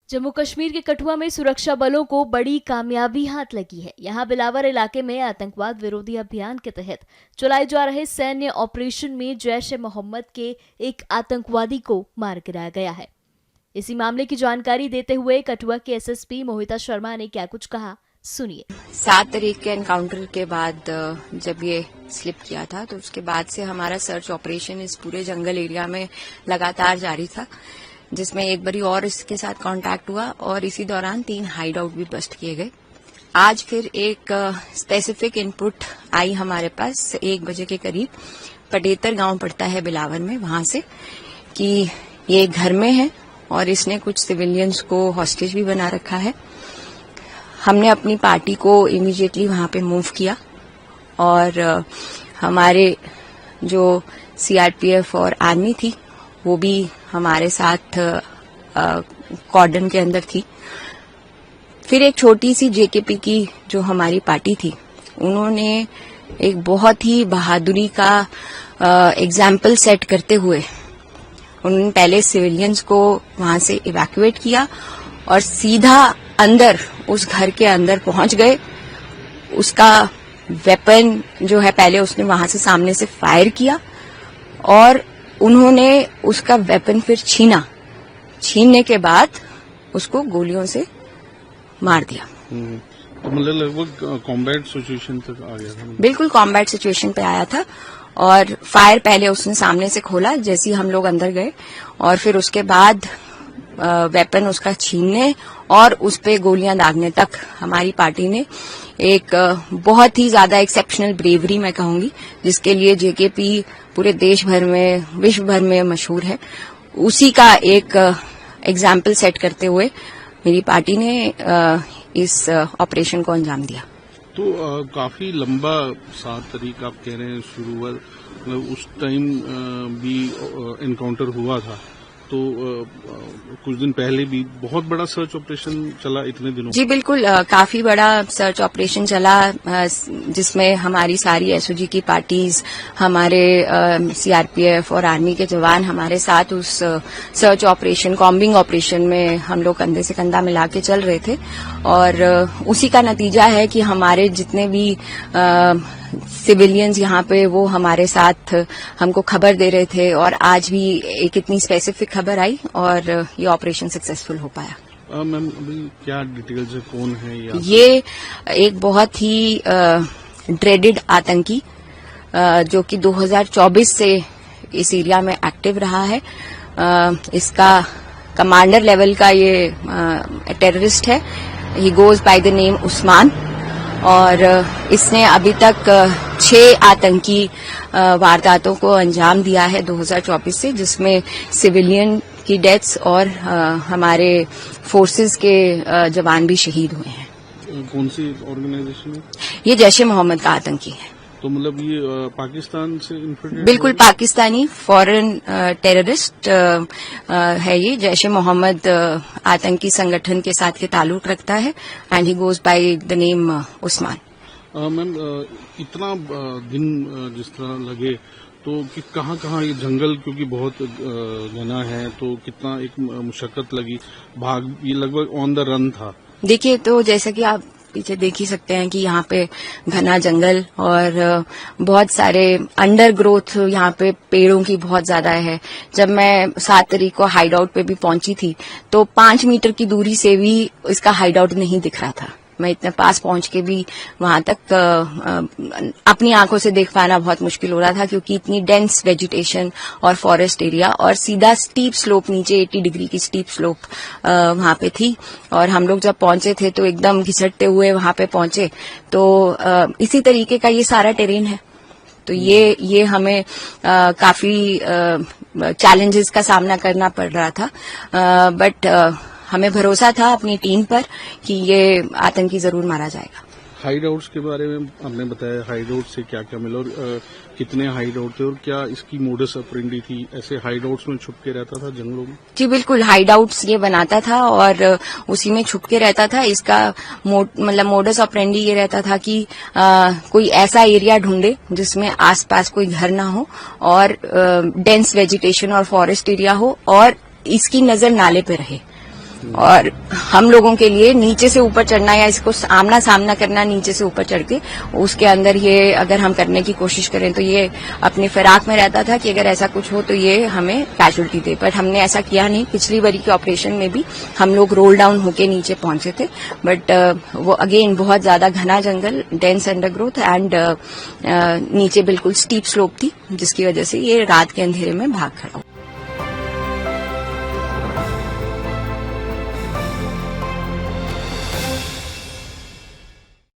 जम्मू कश्मीर के कठुआ में सुरक्षा बलों को बड़ी कामयाबी हाथ लगी है। यहां बिलावर इलाके में आतंकवाद विरोधी अभियान के तहत चलाए जा रहे सैन्य ऑपरेशन में जैश ए मोहम्मद के एक आतंकवादी को मार गिराया गया है। इसी मामले की जानकारी देते हुए कठुआ के एसएसपी मोहिता शर्मा ने क्या कुछ कहा, सुनिए। 7 तारीख के एनकाउंटर के बाद जब ये स्लिप किया था तो उसके बाद से हमारा सर्च ऑपरेशन इस पूरे जंगल एरिया में लगातार जारी था, जिसमें एक बारी और इसके साथ कांटेक्ट हुआ और इसी दौरान 3 हाइड आउट भी बस्ट किए गए। आज फिर एक स्पेसिफिक इनपुट आई हमारे पास 1 बजे के करीब, पटेतर गांव पड़ता है बिलावर में, वहां से कि ये घर में है और इसने कुछ सिविलियंस को हॉस्टेज भी बना रखा है। हमने अपनी पार्टी को इमीडिएटली वहां पे मूव किया और हमारे जो सीआरपीएफ और आर्मी थी वो भी हमारे साथ कॉर्डन के अंदर थी। फिर एक छोटी सी जेकेपी की जो हमारी पार्टी थी, उन्होंने एक बहुत ही बहादुरी का एग्जाम्पल सेट करते हुए उन्होंने पहले सिविलियंस को वहां से इवैक्यूएट किया और सीधा अंदर उस घर के अंदर पहुंच गए। उसका वेपन जो है पहले उसने वहां से सामने से फायर किया और उन्होंने उसका वेपन फिर छीनने के बाद उसको गोलियों से मार दिया। तो मतलब लगभग कॉम्बैट सिचुएशन तक आ गया था। बिल्कुल कॉम्बैट सिचुएशन पे आया था और फायर पहले उसने सामने से खोला जैसे ही हम लोग अंदर गए और फिर उसके बाद वेपन उसका छीनने और उस पे गोलियां दागने तक हमारी पार्टी ने एक बहुत ही ज्यादा एक्सेप्शनल ब्रेवरी मैं कहूंगी, जिसके लिए जेकेपी पूरे देश भर में, विश्व भर में मशहूर है। उसी का एक एग्जाम्पल सेट करते हुए मेरी पार्टी ने इस ऑपरेशन को अंजाम दिया। तो काफी लंबा 7 तारीख आप कह रहे हैं शुरू हुआ, मतलब उस टाइम भी एनकाउंटर हुआ था, तो कुछ दिन पहले भी बहुत बड़ा सर्च ऑपरेशन चला इतने दिनों। जी बिल्कुल, काफी बड़ा सर्च ऑपरेशन चला, जिसमें हमारी सारी एसओजी की पार्टीज, हमारे सीआरपीएफ और आर्मी के जवान हमारे साथ उस सर्च ऑपरेशन, कॉम्बिंग ऑपरेशन में हम लोग कंधे से कंधा मिला के चल रहे थे और उसी का नतीजा है कि हमारे जितने भी सिविलियंस यहाँ पे वो हमारे साथ हमको खबर दे रहे थे और आज भी एक इतनी स्पेसिफिक खबर आई और ये ऑपरेशन सक्सेसफुल हो पाया। मैम अभी क्या डिटेल्स है, कौन है ये एक बहुत ही ड्रेडेड आतंकी जो कि 2024 से इस एरिया में एक्टिव रहा है। इसका कमांडर लेवल का ये टेररिस्ट है। He goes by the name Usman और इसने अभी तक 6 आतंकी वारदातों को अंजाम दिया है 2024 से, जिसमें सिविलियन की डेथ्स और हमारे फोर्सेस के जवान भी शहीद हुए हैं। कौन सी ऑर्गेनाइजेशन है? ये जैश ए मोहम्मद का आतंकी है। तो मतलब ये पाकिस्तान से इन्फिल्ट्रेट? बिल्कुल पाकिस्तानी फॉरेन टेररिस्ट है। ये जैश ए मोहम्मद आतंकी संगठन के साथ के ताल्लुक रखता है and he goes by the name Usman. Ma'am इतना दिन जिस तरह लगे तो कि कहाँ ये जंगल, क्योंकि बहुत घना है, तो कितना एक मुशक्कत लगी, भाग ये लगभग ऑन द रन था। देखिए, तो जैसा कि आप पीछे देख ही सकते हैं कि यहाँ पे घना जंगल और बहुत सारे अंडर ग्रोथ, यहाँ पे पेड़ों की बहुत ज्यादा है। जब मैं 7 तारीख को हाइड आउट पे भी पहुंची थी तो 5 मीटर की दूरी से भी इसका हाइड आउट नहीं दिख रहा था। मैं इतने पास पहुंच के भी वहां तक अपनी आंखों से देख पाना बहुत मुश्किल हो रहा था, क्योंकि इतनी डेंस वेजिटेशन और फॉरेस्ट एरिया और सीधा स्टीप स्लोप, नीचे 80 डिग्री की स्टीप स्लोप वहां पे थी। और हम लोग जब पहुंचे थे तो एकदम घिसटते हुए वहां पे पहुंचे। तो इसी तरीके का ये सारा टेरेन है। तो ये हमें काफी चैलेंजेस का सामना करना पड़ रहा था, बट हमें भरोसा था अपनी टीम पर कि ये आतंकी जरूर मारा जाएगा। हाइड आउट्स के बारे में आपने बताया, हाइड आउट से क्या क्या मिला और कितने हाइड आउट थे और क्या इसकी मोडस ऑपरेंडी थी? ऐसे हाइड आउट्स में छुप के रहता था जंगलों में? जी बिल्कुल, हाइड आउट्स ये बनाता था और उसी में छुप के रहता था। इसका मतलब मोडस ऑपरेंडी ये रहता था कि कोई ऐसा एरिया ढूंढे जिसमें आसपास कोई घर ना हो और डेंस वेजिटेशन और फॉरेस्ट एरिया हो और इसकी नजर नाले पे रहे। और हम लोगों के लिए नीचे से ऊपर चढ़ना या इसको आमना सामना करना नीचे से ऊपर चढ़ के, उसके अंदर ये अगर हम करने की कोशिश करें तो ये अपनी फिराक में रहता था कि अगर ऐसा कुछ हो तो ये हमें कैजुअल्टी दे, बट हमने ऐसा किया नहीं। पिछली बारी के ऑपरेशन में भी हम लोग रोल डाउन होके नीचे पहुंचे थे, बट वो अगेन बहुत ज्यादा घना जंगल, डेंस अंडरग्रोथ एंड नीचे बिल्कुल स्टीप स्लोप थी, जिसकी वजह से ये रात के अंधेरे में भाग खड़ा।